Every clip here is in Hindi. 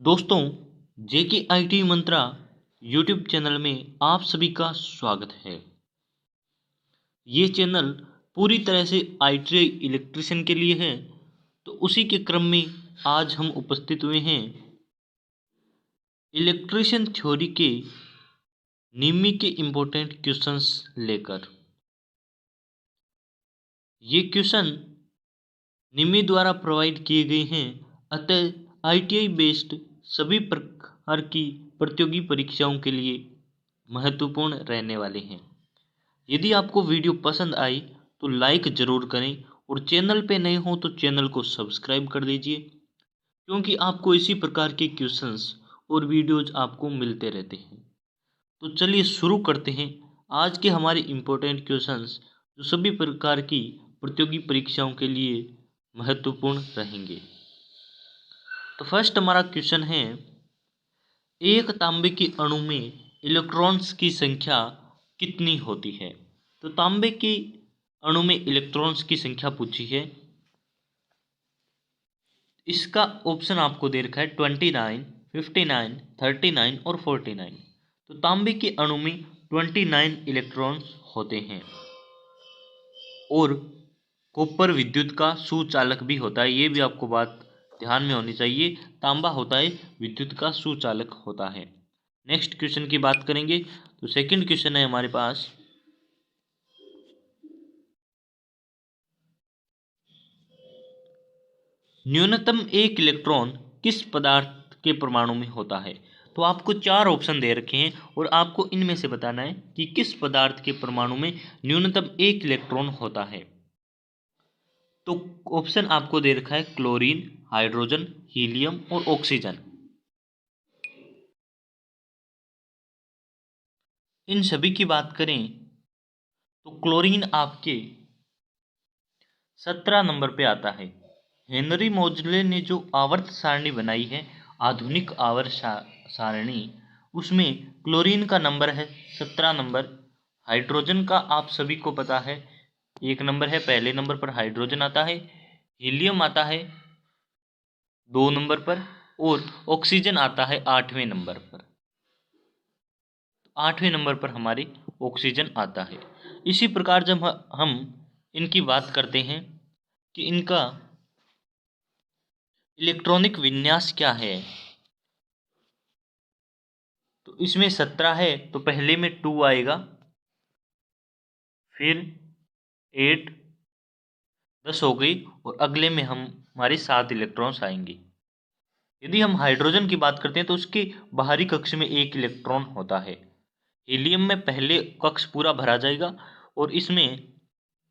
दोस्तों, जेके आईटी मंत्रा यूट्यूब चैनल में आप सभी का स्वागत है। ये चैनल पूरी तरह से आईटीआई इलेक्ट्रिशियन के लिए है। तो उसी के क्रम में आज हम उपस्थित हुए हैं इलेक्ट्रिशियन थ्योरी के निम्मी के इम्पोर्टेंट क्वेश्चंस लेकर। ये क्वेश्चन निम्मी द्वारा प्रोवाइड किए गए हैं, अतः आईटीआई बेस्ड सभी प्रकार की प्रतियोगी परीक्षाओं के लिए महत्वपूर्ण रहने वाले हैं। यदि आपको वीडियो पसंद आई तो लाइक ज़रूर करें और चैनल पे नए हो तो चैनल को सब्सक्राइब कर दीजिए, क्योंकि आपको इसी प्रकार के क्वेश्चंस और वीडियोज आपको मिलते रहते हैं। तो चलिए शुरू करते हैं आज के हमारे इम्पोर्टेंट क्वेश्चंस, जो सभी प्रकार की प्रतियोगी परीक्षाओं के लिए महत्वपूर्ण रहेंगे। तो फर्स्ट हमारा क्वेश्चन है, एक तांबे के अणु में इलेक्ट्रॉन्स की संख्या कितनी होती है? तो तांबे के अणु में इलेक्ट्रॉन्स की संख्या पूछी है। इसका ऑप्शन आपको दे रखा है 29, 59, 39 और 49। तो तांबे के अणु में 29 इलेक्ट्रॉन्स होते हैं और कॉपर विद्युत का सुचालक भी होता है। ये भी आपको बात ध्यान में होनी चाहिए, तांबा होता है विद्युत का सुचालक होता है। नेक्स्ट क्वेश्चन की बात करेंगे तो सेकंड क्वेश्चन है हमारे पास, न्यूनतम एक इलेक्ट्रॉन किस पदार्थ के परमाणु में होता है? तो आपको चार ऑप्शन दे रखे हैं और आपको इनमें से बताना है कि किस पदार्थ के परमाणु में न्यूनतम एक इलेक्ट्रॉन होता है। तो ऑप्शन आपको दे रखा है क्लोरीन, हाइड्रोजन, हीलियम और ऑक्सीजन। इन सभी की बात करें तो क्लोरीन आपके 17 नंबर पे आता है। हेनरी मोजले ने जो आवर्त सारणी बनाई है, आधुनिक आवर्त सारणी, उसमें क्लोरीन का नंबर है 17 नंबर। हाइड्रोजन का आप सभी को पता है 1 नंबर है, पहले नंबर पर हाइड्रोजन आता है। हीलियम आता है 2 नंबर पर और ऑक्सीजन आता है 8वें नंबर पर। 8वें नंबर पर हमारी ऑक्सीजन आता है। इसी प्रकार जब हम इनकी बात करते हैं कि इनका इलेक्ट्रॉनिक विन्यास क्या है, तो इसमें 17 है तो पहले में 2 आएगा, फिर 8, 10 हो गई और अगले में हमारे 7 इलेक्ट्रॉन्स आएंगे। यदि हम हाइड्रोजन की बात करते हैं तो उसके बाहरी कक्ष में 1 इलेक्ट्रॉन होता है। हीलियम में पहले कक्ष पूरा भरा जाएगा और इसमें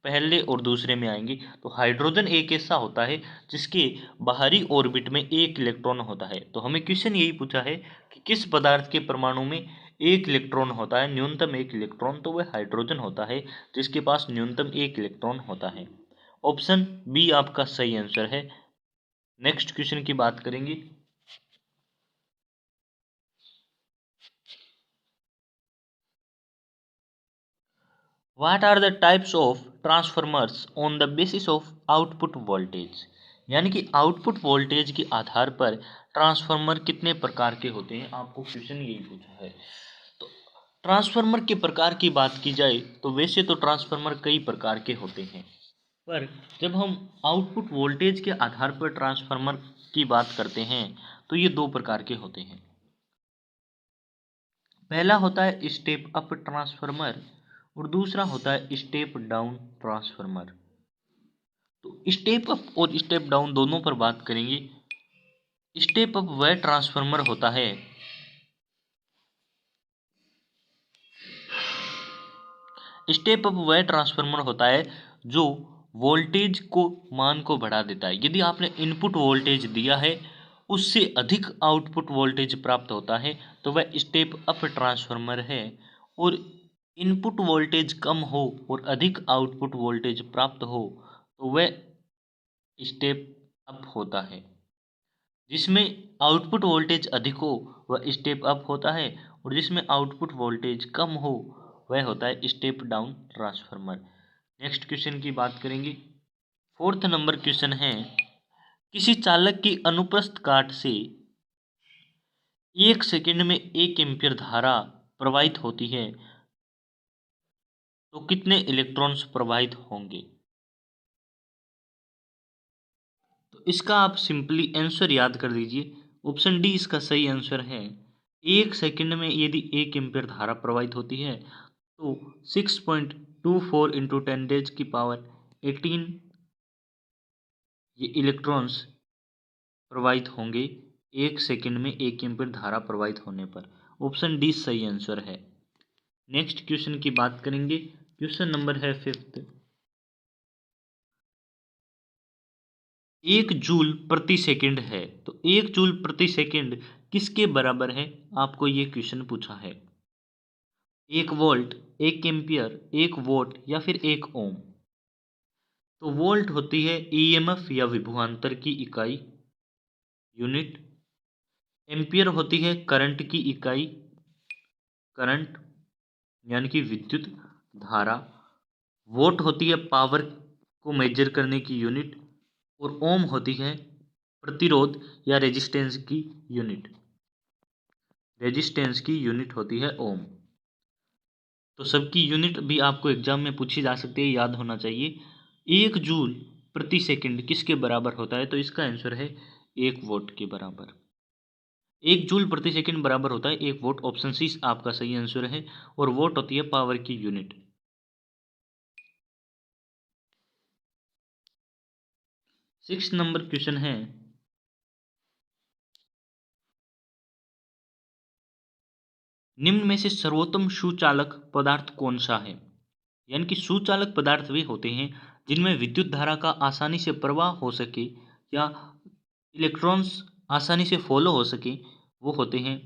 पहले और दूसरे में आएंगी। तो हाइड्रोजन एक ऐसा होता है जिसके बाहरी ऑर्बिट में 1 इलेक्ट्रॉन होता है। तो हमें क्वेश्चन यही पूछा है कि किस पदार्थ के परमाणु में 1 इलेक्ट्रॉन होता है, न्यूनतम 1 इलेक्ट्रॉन, तो वह हाइड्रोजन होता है जिसके पास न्यूनतम 1 इलेक्ट्रॉन होता है। ऑप्शन बी आपका सही आंसर है। नेक्स्ट क्वेश्चन की बात करेंगे, what are the types of transformers on the basis of output voltage? यानी कि आउटपुट वोल्टेज के आधार पर ट्रांसफार्मर कितने प्रकार के होते हैं, आपको क्वेश्चन यही पूछा है। तो ट्रांसफार्मर के प्रकार की बात की जाए तो वैसे तो ट्रांसफार्मर कई प्रकार के होते हैं, पर जब हम आउटपुट वोल्टेज के आधार पर ट्रांसफार्मर की बात करते हैं तो ये 2 प्रकार के होते हैं। पहला होता है स्टेप अप ट्रांसफार्मर और दूसरा होता है स्टेप डाउन ट्रांसफार्मर। तो स्टेप अप और स्टेप डाउन दोनों पर बात करेंगे। स्टेप अप वह ट्रांसफार्मर होता है स्टेप अप वह ट्रांसफार्मर होता है जो वोल्टेज को मान को बढ़ा देता है। यदि आपने इनपुट वोल्टेज दिया है उससे अधिक आउटपुट वोल्टेज प्राप्त होता है तो वह स्टेप अप ट्रांसफार्मर है। और इनपुट वोल्टेज कम हो और अधिक आउटपुट वोल्टेज प्राप्त हो तो वह स्टेप अप होता है। जिसमें आउटपुट वोल्टेज अधिक हो वह स्टेप अप होता है और जिसमें आउटपुट वोल्टेज कम हो वह होता है step down transformer. Next question की बात करेंगे। फोर्थ नंबर क्वेश्चन है, किसी चालक की अनुप्रस्थ काट से 1 सेकंड में 1 एम्पीयर धारा प्रवाहित होती है तो कितने इलेक्ट्रॉन्स प्रवाहित होंगे? तो इसका आप सिंपली आंसर याद कर दीजिए। ऑप्शन डी इसका सही आंसर है। 1 सेकंड में यदि 1 एम्पीयर धारा प्रवाहित होती है तो 6.24 इंटू 10⁻18 ये इलेक्ट्रॉन्स प्रवाहित होंगे 1 सेकंड में 1 एम्पीयर धारा प्रवाहित होने पर। ऑप्शन डी सही आंसर है। नेक्स्ट क्वेश्चन की बात करेंगे। क्वेश्चन नंबर है 5th। 1 जूल प्रति सेकंड है तो 1 जूल प्रति सेकंड किसके बराबर है? आपको ये क्वेश्चन पूछा है। 1 वोल्ट, 1 एम्पियर, 1 वोट या फिर 1 ओम। तो वोल्ट होती है ईएमएफ या विभवांतर की इकाई, यूनिट। एम्पियर होती है करंट की इकाई, करंट यानी कि विद्युत धारा। वोट होती है पावर को मेजर करने की यूनिट। और ओम होती है प्रतिरोध या रेजिस्टेंस की यूनिट। रेजिस्टेंस की यूनिट होती है ओम। तो सबकी यूनिट भी आपको एग्जाम में पूछी जा सकती है, याद होना चाहिए। 1 जूल प्रति सेकंड किसके बराबर होता है? तो इसका आंसर है 1 वोट के बराबर। 1 जूल प्रति सेकंड बराबर होता है 1 वोट। ऑप्शन सी आपका सही आंसर है। और वोट होती है पावर की यूनिट। 6 नंबर क्वेश्चन है। निम्न में से सर्वोत्तम सुचालक पदार्थ कौन सा है? यानी कि सुचालक पदार्थ वे होते हैं जिनमें विद्युत धारा का आसानी से प्रवाह हो सके या इलेक्ट्रॉन्स आसानी से फॉलो हो सके, वो होते हैं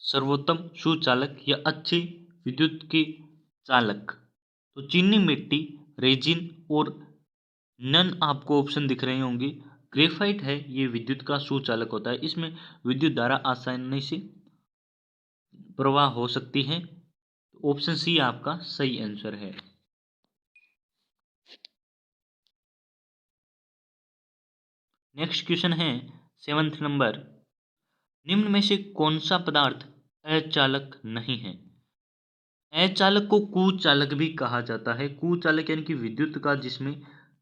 सर्वोत्तम सुचालक या अच्छे विद्युत के चालक। तो चीनी मिट्टी, रेजिन और नन आपको ऑप्शन दिख रहे होंगे। ग्रेफाइट है, ये विद्युत का सुचालक होता है। इसमें विद्युत धारा आसानी से प्रवाह हो सकती है। ऑप्शन सी आपका सही आंसर है। नेक्स्ट क्वेश्चन है 7th नंबर। निम्न में से कौन सा पदार्थ अचालक नहीं है? अचालक को कुचालक भी कहा जाता है। कुचालक यानी कि विद्युत का जिसमें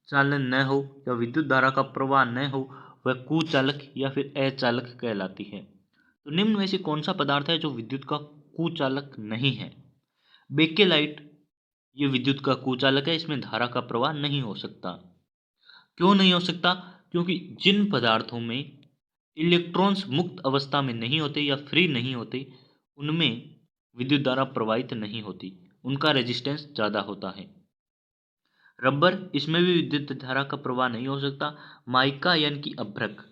चालन न हो या विद्युत धारा का प्रवाह न हो, वह कुचालक या फिर अचालक कहलाती है। तो निम्न में से कौन सा पदार्थ है जो विद्युत का कुचालक नहीं है? बेकेलाइट ये विद्युत का कुचालक है। इसमें धारा का प्रवाह नहीं हो सकता। क्यों नहीं हो सकता? क्योंकि जिन पदार्थों में इलेक्ट्रॉन्स मुक्त अवस्था में नहीं होते या फ्री नहीं होते, उनमें विद्युत धारा प्रवाहित नहीं होती, उनका रेजिस्टेंस ज़्यादा होता है। रबर, इसमें भी विद्युत धारा का प्रवाह नहीं हो सकता। माइका यानी कि अभ्रक,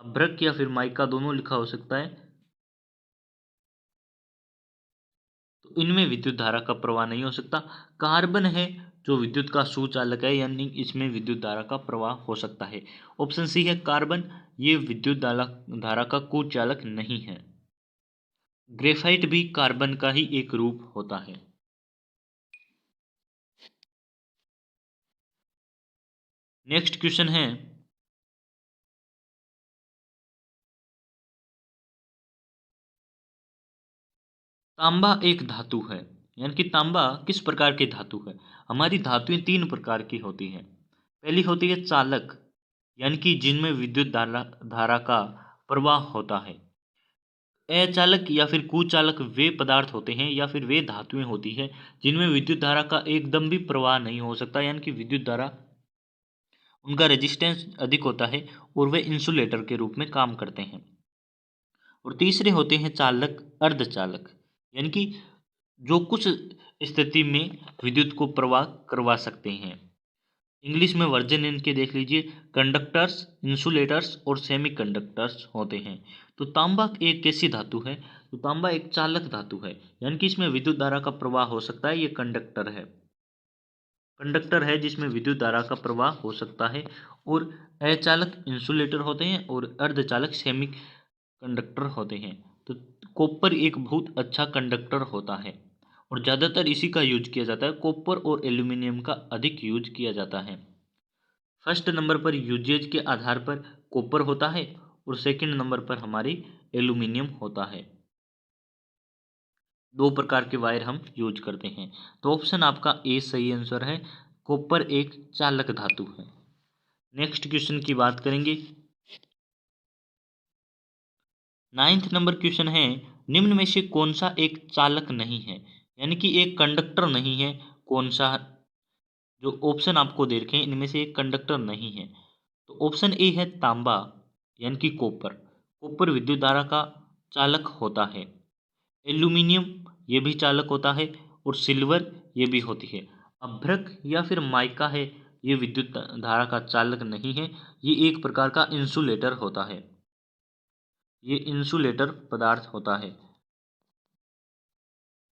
अभ्रक या फिर माइका दोनों लिखा हो सकता है, तो इनमें विद्युत धारा का प्रवाह नहीं हो सकता। कार्बन है जो विद्युत का सुचालक है, यानी इसमें विद्युत धारा का प्रवाह हो सकता है। ऑप्शन सी है कार्बन, ये विद्युत धारा का कुचालक नहीं है। ग्रेफाइट भी कार्बन का ही एक रूप होता है। नेक्स्ट क्वेश्चन है तांबा एक धातु है, यानी कि तांबा किस प्रकार की धातु है? हमारी धातुएं 3 प्रकार की होती हैं। पहली होती है चालक, यानी कि जिनमें विद्युत धारा का प्रवाह होता है। अचालक या फिर कुचालक वे पदार्थ होते हैं या फिर वे धातुएं होती है जिनमें विद्युत धारा का एकदम भी प्रवाह नहीं हो सकता, यानी कि विद्युत धारा उनका रेजिस्टेंस अधिक होता है और वे इंसुलेटर के रूप में काम करते हैं। और तीसरे होते हैं चालक, अर्धचालक, यानी कि जो कुछ स्थिति में विद्युत को प्रवाह करवा सकते हैं। इंग्लिश में वर्जन इनके देख लीजिए, कंडक्टर्स, इंसुलेटर्स और सेमीकंडक्टर्स होते हैं। तो तांबा एक कैसी धातु है? तो तांबा एक चालक धातु है, यानी कि इसमें विद्युत धारा का प्रवाह हो सकता है। ये कंडक्टर है, कंडक्टर है जिसमें विद्युत धारा का प्रवाह हो सकता है। और अचालक इंसुलेटर होते हैं और अर्धचालक सेमी कंडक्टर होते हैं। तो कॉपर एक बहुत अच्छा कंडक्टर होता है और ज़्यादातर इसी का यूज किया जाता है। कॉपर और एल्यूमिनियम का अधिक यूज किया जाता है। फर्स्ट नंबर पर यूजेज के आधार पर कॉपर होता है और सेकंड नंबर पर हमारी एल्यूमिनियम होता है। 2 प्रकार के वायर हम यूज करते हैं। तो ऑप्शन आपका ए सही आंसर है। कॉपर एक चालक धातु है। नेक्स्ट क्वेश्चन की बात करेंगे। 9th नंबर क्वेश्चन है, निम्न में से कौन सा एक चालक नहीं है, यानी कि एक कंडक्टर नहीं है। कौन सा? जो ऑप्शन आपको दे रखे हैं इनमें से एक कंडक्टर नहीं है। तो ऑप्शन ए है तांबा, यानी कि कॉपर। कॉपर विद्युत धारा का चालक होता है। एल्यूमिनियम ये भी चालक होता है, और सिल्वर ये भी होती है। अभ्रक या फिर माइका है, ये विद्युत धारा का चालक नहीं है। ये एक प्रकार का इंसुलेटर होता है। ये इंसुलेटर पदार्थ होता है।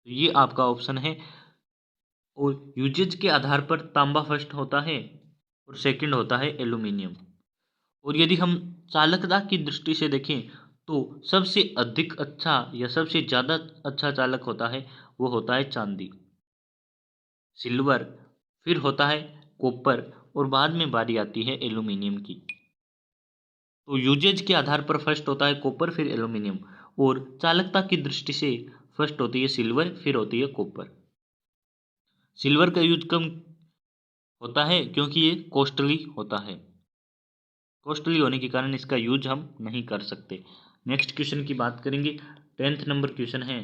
तो ये आपका ऑप्शन है। और यूजेज के आधार पर तांबा फर्स्ट होता है और सेकंड होता है एल्यूमिनियम। और यदि हम चालकता की दृष्टि से देखें तो सबसे अधिक अच्छा या सबसे ज़्यादा अच्छा चालक होता है वो होता है चांदी, सिल्वर, फिर होता है कॉपर, और बाद में बारी आती है एल्यूमिनियम की। तो यूजेज के आधार पर फर्स्ट होता है कॉपर, फिर एल्यूमिनियम, और चालकता की दृष्टि से फर्स्ट होती है सिल्वर, फिर होती है कॉपर। सिल्वर का यूज कम होता है क्योंकि ये कॉस्टली होता है। कॉस्टली होने के कारण इसका यूज हम नहीं कर सकते। नेक्स्ट क्वेश्चन की बात करेंगे। 10th नंबर क्वेश्चन है,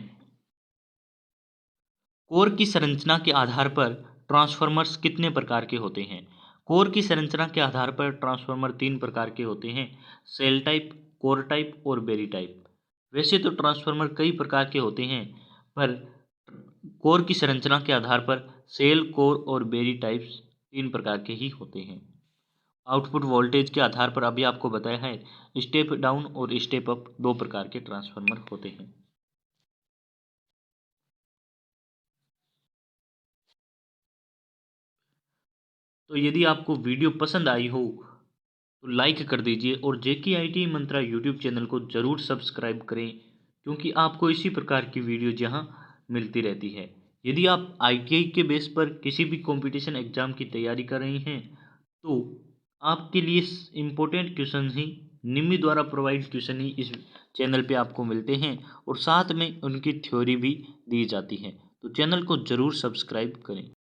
कोर की संरचना के आधार पर ट्रांसफॉर्मर्स कितने प्रकार के होते हैं? कोर की संरचना के आधार पर ट्रांसफॉर्मर 3 प्रकार के होते हैं, सेल टाइप, कोर टाइप और बेरी टाइप। वैसे तो ट्रांसफॉर्मर कई प्रकार के होते हैं, पर कोर की संरचना के आधार पर सेल, कोर और बेरी टाइप्स 3 प्रकार के ही होते हैं। आउटपुट वोल्टेज के आधार पर अभी आपको बताया है, स्टेप डाउन और स्टेप अप 2 प्रकार के ट्रांसफार्मर होते हैं। तो यदि आपको वीडियो पसंद आई हो तो लाइक कर दीजिए, और जेके आईटी मंत्रा यूट्यूब चैनल को ज़रूर सब्सक्राइब करें, क्योंकि आपको इसी प्रकार की वीडियो यहाँ मिलती रहती है। यदि आप आईटीआई के बेस पर किसी भी कंपटीशन एग्जाम की तैयारी कर रही हैं तो आपके लिए इम्पोर्टेंट क्वेश्चन ही निम्मी द्वारा प्रोवाइड क्वेश्चन ही इस चैनल पे आपको मिलते हैं, और साथ में उनकी थ्योरी भी दी जाती है। तो चैनल को ज़रूर सब्सक्राइब करें।